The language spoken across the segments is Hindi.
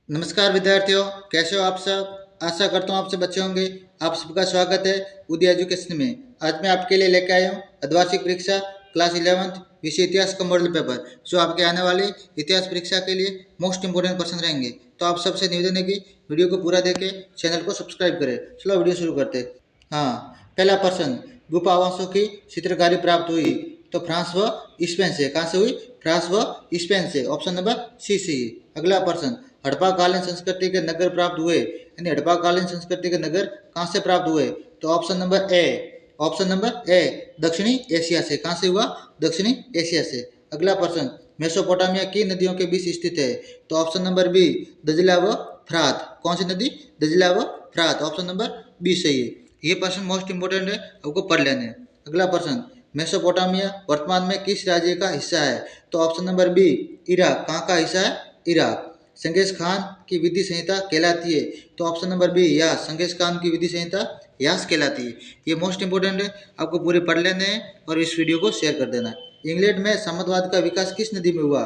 नमस्कार विद्यार्थियों, कैसे हो आप सब। आशा करता हूँ आप सब अच्छे होंगे। आप सबका स्वागत है उदय एजुकेशन में। आज मैं आपके लिए लेकर आया हूँ अर्धवार्षिक परीक्षा क्लास 11th विषय इतिहास का मॉडल पेपर, जो आपके आने वाली इतिहास परीक्षा के लिए मोस्ट इंपोर्टेंट क्वेश्चन रहेंगे। तो आप सबसे निवेदन है कि वीडियो को पूरा देखें, चैनल को सब्सक्राइब करें। चलो वीडियो शुरू करते हैं। हाँ, पहला प्रश्न, गुफावासों की चित्रकारी प्राप्त हुई तो फ्रांस व स्पेन से। कहाँ से हुई? फ्रांस व स्पेन से। ऑप्शन नंबर सी सही। अगला प्रश्न, हड़प्पा कालीन संस्कृति के नगर प्राप्त हुए, यानी हड़प्पा कालीन संस्कृति के नगर कहाँ से प्राप्त हुए? तो option number A, option number A, दक्षिणी एशिया से। कहाँ से हुआ? दक्षिणी एशिया से। अगला प्रश्न, मेसोपोटामिया की नदियों के बीच स्थित है। तो ऑप्शन नंबर बी, दजला व फ्रात। कौन सी नदी? दजला व फ्रात। ऑप्शन नंबर बी सही है। ये प्रश्न मोस्ट इंपोर्टेंट है, आपको पढ़ लेने हैं। अगला प्रश्न, मेसोपोटामिया वर्तमान में किस राज्य का हिस्सा है? तो ऑप्शन नंबर बी, इराक। कहाँ का हिस्सा है? इराक। चंगेज खान की विधि संहिता कहलाती है। तो ऑप्शन नंबर बी, यास। चंगेज खान की विधि संहिता यास कहलाती है। ये मोस्ट इंपोर्टेंट है, आपको पूरे पढ़ लेने हैं और इस वीडियो को शेयर कर देना है। इंग्लैंड में साम्यवाद का विकास किस नदी में हुआ?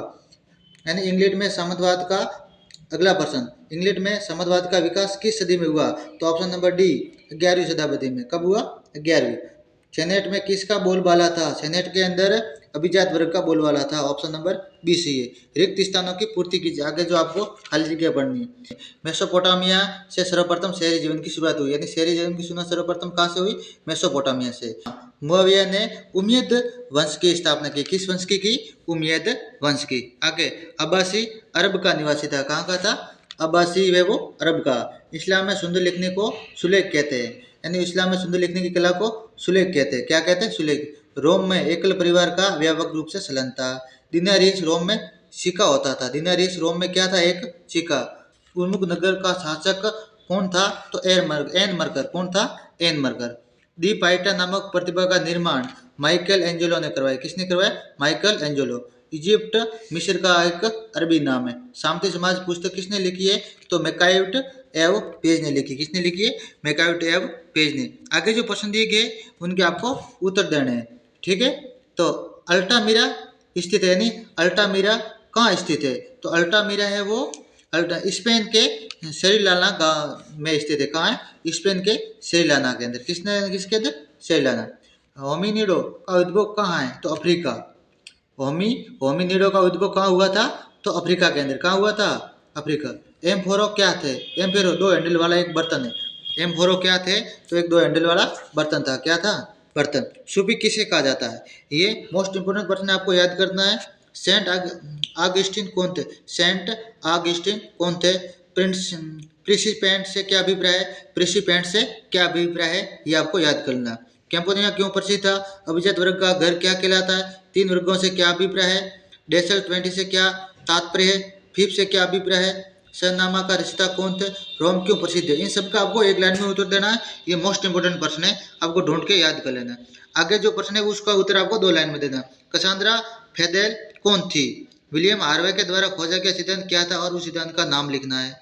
यानी इंग्लैंड में साम्यवाद का, अगला प्रश्न, इंग्लैंड में साम्यवाद का विकास किस सदी में हुआ? तो ऑप्शन नंबर डी, 11वीं शताब्दी में। कब हुआ? 11वीं। सेनेट में किसका बोलबाला था? सेनेट के अंदर अभिजात वर्ग का बोलबाला था। ऑप्शन नंबर बी सी है। रिक्त स्थानों की पूर्ति कीजिए। आगे जो आपको खाली जगह पढ़नी है। मेसोपोटामिया से सर्वप्रथम शहरी जीवन की शुरुआत हुई, यानी शहरी जीवन की शुरुआत सर्वप्रथम कहाँ से हुई? मेसोपोटामिया से। मुआविया ने उम्मयद वंश की स्थापना की। किस वंश की? उम्मयद वंश की। आगे, अब्बासी अरब का निवासी था। कहाँ का था? अब्बासी वे वो अरब का। इस्लाम में सुंदर लिखने को सुलेख कहते हैं, यानी इस्लाम में सुंदर लिखने की कला को सुलेख कहते हैं। क्या कहते हैं? सुलेख। रोम में एकल परिवार का व्यापक रूप से चलन था। दिनारियस रोम में सिक्का होता था। दिनारियस रोम में क्या था? एक सिक्का। उन्मुख नगर का शासक कौन था? तो एन मरकर। कौन था? एन मरकर। दी पाइटा नामक प्रतिभा का निर्माण माइकल एंजेलो ने करवाया। किसने करवाया? Michael Angelo. इजिप्ट मिस्र का एक अरबी नाम है। शांति समाज पुस्तक किसने लिखी है? तो मैकाइव्ट एव पेज ने लिखी। किसने लिखी है? मैकाइव्ट एव पेज ने। आगे जो प्रश्न दिए गए उनके आपको उत्तर देने हैं, ठीक है। तो अल्टामीरा स्थित है, यानी अल्टामीरा कहाँ स्थित है? तो अल्टामीरा है वो स्पेन के सेरिलाना गांव में स्थित है। कहाँ है? स्पेन के सेरिलाना के अंदर। किसके अंदर? सेरिलाना। होमिनिडो का उद्भव कहाँ है? तो अफ्रीका। होमिनिडो का उद्भव कहाँ हुआ था? तो अफ्रीका के अंदर। कहाँ हुआ था? अफ्रीका। एम्फोरो क्या थे? एम्फोरो दो हैंडल वाला एक बर्तन है। एम्फोरो क्या थे? तो एक दो हैंडल वाला बर्तन था। क्या था? बर्तन। सूफी किसे कहा जाता है? ये मोस्ट इंपोर्टेंट प्रश्न आपको याद करना है। सेंट ऑगस्टिन कौन थे? सेंट ऑगस्टिन कौन थे? प्रिंस प्रिंसिपेंट से क्या अभिप्राय है? प्रिंसिपेंट से क्या अभिप्राय है, ये आपको याद करना है। कैंपोनिया क्यों प्रसिद्ध था? अभिजात वर्ग का घर क्या कहलाता है? तीन वर्गों से क्या अभिप्राय है? डेसर 20 से क्या तात्पर्य है? फिफ्थ से क्या अभिप्राय है? सरनामा का रचयिता कौन थे? रोम क्यों प्रसिद्ध है? इन सबका आपको एक लाइन में उत्तर देना है। ये मोस्ट इंपोर्टेंट प्रश्न है, आपको ढूंढ के याद कर लेना है। आगे जो प्रश्न है उसका उत्तर आपको दो लाइन में देना। कसांद्रा फेदेल कौन थी? विलियम हार्वे के द्वारा खोजा गया सिद्धांत क्या था और उस सिद्धांत का नाम लिखना है।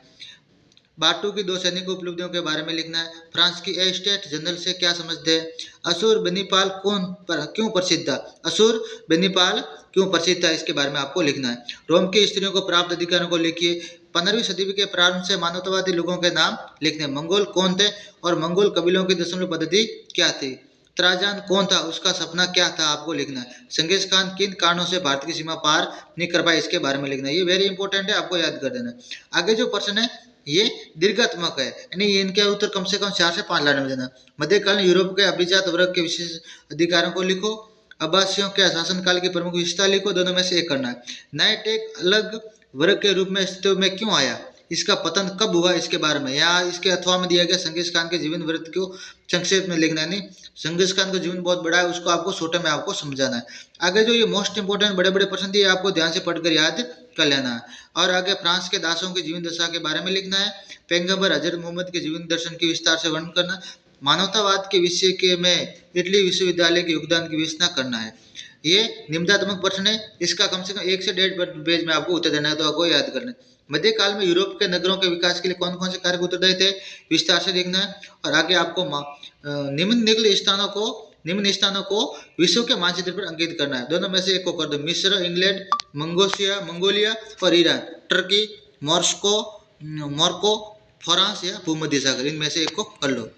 बाटू की दो सैनिक उपलब्धियों के बारे में लिखना है। फ्रांस की ए स्टेट जनरल से क्या समझते हैं? असुर बेनीपाल क्यों प्रसिद्ध था? असुर बेनीपाल क्यों प्रसिद्ध था, इसके बारे में आपको लिखना है। रोम की स्त्रियों को प्राप्त अधिकारों को लिखिए। 15वीं सदी के प्रारंभ से मानवतावादी लोगों के नाम लिखने। मंगोल कौन थे और मंगोल कबीलों की दशमलव पद्धति क्या थी? त्राजान कौन था, उसका सपना क्या था, आपको लिखना है। चंगेज खान किन कारणों से भारत की सीमा पार नहीं कर पाए, इसके बारे में लिखना है। ये वेरी इंपॉर्टेंट है, आपको याद कर देना है। आगे जो प्रश्न है ये दीर्घात्मक है, यानी इनके उत्तर कम से कम 4 से 5 लाइन में देना। मध्यकालीन यूरोप के अभिजात वर्ग के विशेष अधिकारों को लिखो। अब्बासियों के शासनकाल की प्रमुख विशेषता लिखो। दोनों में से एक करना है। नाइट एक अलग वर्ग के रूप में अस्तित्व में क्यों आया? इसका पतन कब हुआ, इसके बारे में। या इसके अथवा में दिया गया चंगेज खान के जीवन वृत्त को संक्षेप में लिखना है। नहीं, चंगेज खान का जीवन बहुत बड़ा है, उसको आपको छोटे में आपको समझाना है। आगे जो ये मोस्ट इंपोर्टेंट बड़े बड़े प्रश्न दिए आपको ध्यान से पढ़कर याद कर लेना है। और आगे फ्रांस के दासों की जीवन दशा के बारे में लिखना है। पैगंबर हजरत मोहम्मद के जीवन दर्शन की विस्तार से वर्णन करना। मानवतावाद के विषय के में इटली विश्वविद्यालय के योगदान की विवेचना करना है। ये निम्नात्मक प्रश्न है, इसका कम से कम 1 से 1.5 पेज में आपको उत्तर देना है, तो आपको याद करना है। मध्यकाल में यूरोप के नगरों के विकास के लिए कौन कौन से कार्य उत्तरदायी थे, विस्तार से देखना है। और आगे आपको निम्न स्थानों को विश्व के मानचित्र पर अंकित करना है। दोनों में से एक को कर दो। मिस्र, इंग्लैंड, मंगोलिया और Iran, Turkey, Moscow Morocco, France या भूमध्य सागर, इनमें से एक को कर लो।